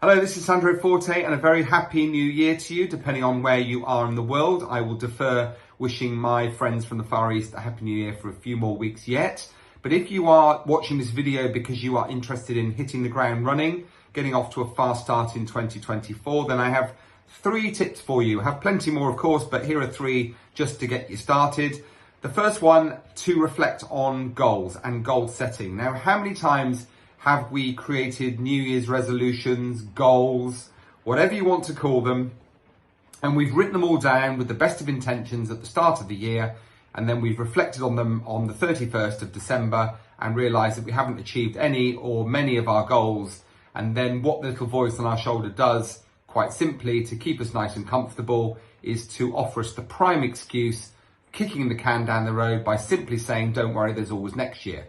Hello, this is Sandro Forte and a very happy new year to you, depending on where you are in the world. I will defer wishing my friends from the Far East a happy new year for a few more weeks yet. But if you are watching this video because you are interested in hitting the ground running, getting off to a fast start in 2024, then I have 3 tips for you. I have plenty more, of course, but here are 3 just to get you started. The first one, to reflect on goals and goal setting. Now, how many times have we created New Year's resolutions, goals, whatever you want to call them, and we've written them all down with the best of intentions at the start of the year, and then we've reflected on them on the 31st of December and realised that we haven't achieved any or many of our goals. And then what the little voice on our shoulder does, quite simply, to keep us nice and comfortable, is to offer us the prime excuse, kicking the can down the road by simply saying, don't worry, there's always next year.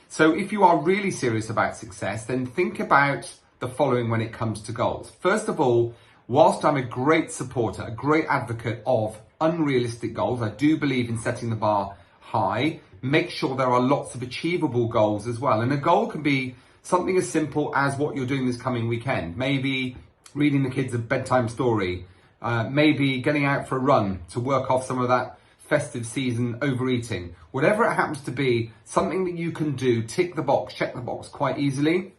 So if you are really serious about success, then think about the following when it comes to goals. First of all, whilst I'm a great supporter, a great advocate of unrealistic goals, I do believe in setting the bar high. Make sure there are lots of achievable goals as well. And a goal can be something as simple as what you're doing this coming weekend. Maybe reading the kids a bedtime story, maybe getting out for a run to work off some of that festive season overeating. Whatever it happens to be, something that you can do, tick the box, check the box quite easily.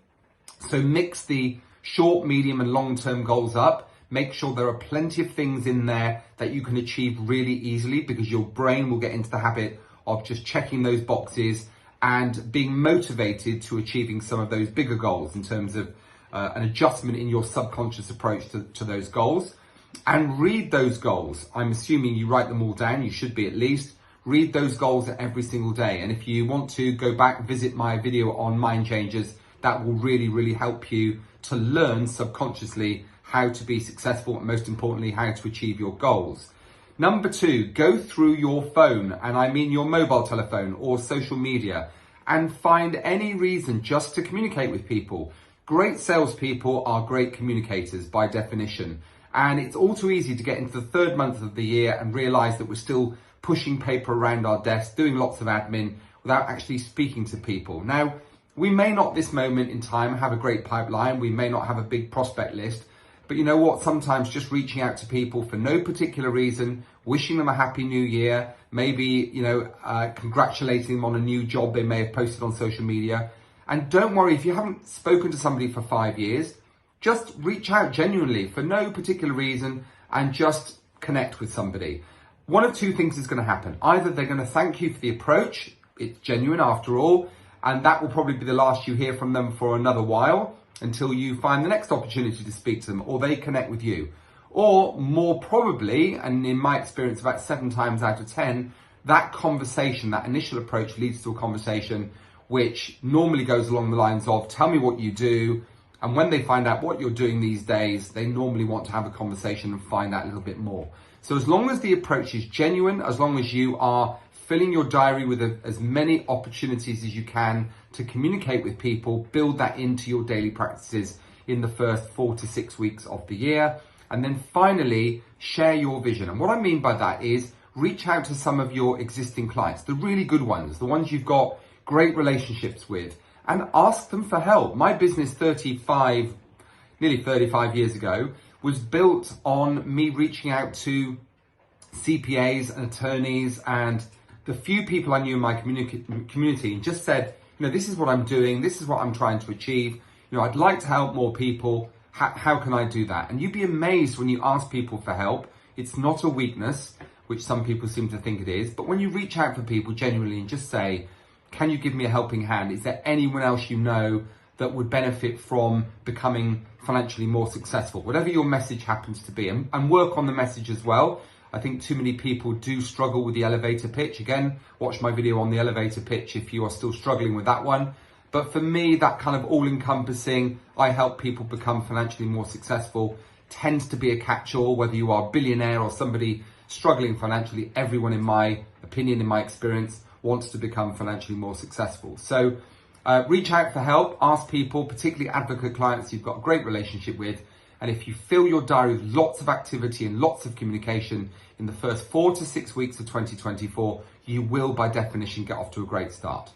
So mix the short, medium and long-term goals up. Make sure there are plenty of things in there that you can achieve really easily, because your brain will get into the habit of just checking those boxes and being motivated to achieving some of those bigger goals in terms of an adjustment in your subconscious approach to those goals. And read those goals. I'm assuming you write them all down. You should be, at least. Read those goals every single day. And if you want to go back, visit my video on Mind Changers. That will really help you to learn subconsciously how to be successful, and most importantly, how to achieve your goals. Number 2, go through your phone, and I mean your mobile telephone or social media, and find any reason just to communicate with people. Great salespeople are great communicators by definition. And it's all too easy to get into the 3rd month of the year and realise that we're still pushing paper around our desk, doing lots of admin without actually speaking to people. Now, we may not this moment in time have a great pipeline, we may not have a big prospect list, but you know what? Sometimes just reaching out to people for no particular reason, wishing them a happy new year, maybe, congratulating them on a new job they may have posted on social media. And don't worry, if you haven't spoken to somebody for 5 years, just reach out genuinely for no particular reason and just connect with somebody. One of 2 things is going to happen. Either they're going to thank you for the approach, it's genuine after all, and that will probably be the last you hear from them for another while until you find the next opportunity to speak to them, or they connect with you. Or more probably, and in my experience about 7 times out of 10, that conversation, that initial approach leads to a conversation which normally goes along the lines of, tell me what you do. And when they find out what you're doing these days, they normally want to have a conversation and find out a little bit more. So as long as the approach is genuine, as long as you are filling your diary with as many opportunities as you can to communicate with people, build that into your daily practices in the first 4 to 6 weeks of the year. And then finally, share your vision. And what I mean by that is reach out to some of your existing clients, the really good ones, the ones you've got great relationships with, and ask them for help. My business nearly 35 years ago, was built on me reaching out to CPAs and attorneys and the few people I knew in my community, and just said, this is what I'm doing, this is what I'm trying to achieve. I'd like to help more people. How can I do that? And you'd be amazed when you ask people for help. It's not a weakness, which some people seem to think it is, but when you reach out for people genuinely and just say, can you give me a helping hand? Is there anyone else you know that would benefit from becoming financially more successful? Whatever your message happens to be, and work on the message as well. I think too many people do struggle with the elevator pitch. Again, watch my video on the elevator pitch if you are still struggling with that one. But for me, that kind of all-encompassing, I help people become financially more successful, tends to be a catch-all, whether you are a billionaire or somebody struggling financially. Everyone, in my opinion, in my experience, wants to become financially more successful. So reach out for help, ask people, particularly advocate clients you've got a great relationship with. And if you fill your diary with lots of activity and lots of communication in the first 4 to 6 weeks of 2024, you will by definition get off to a great start.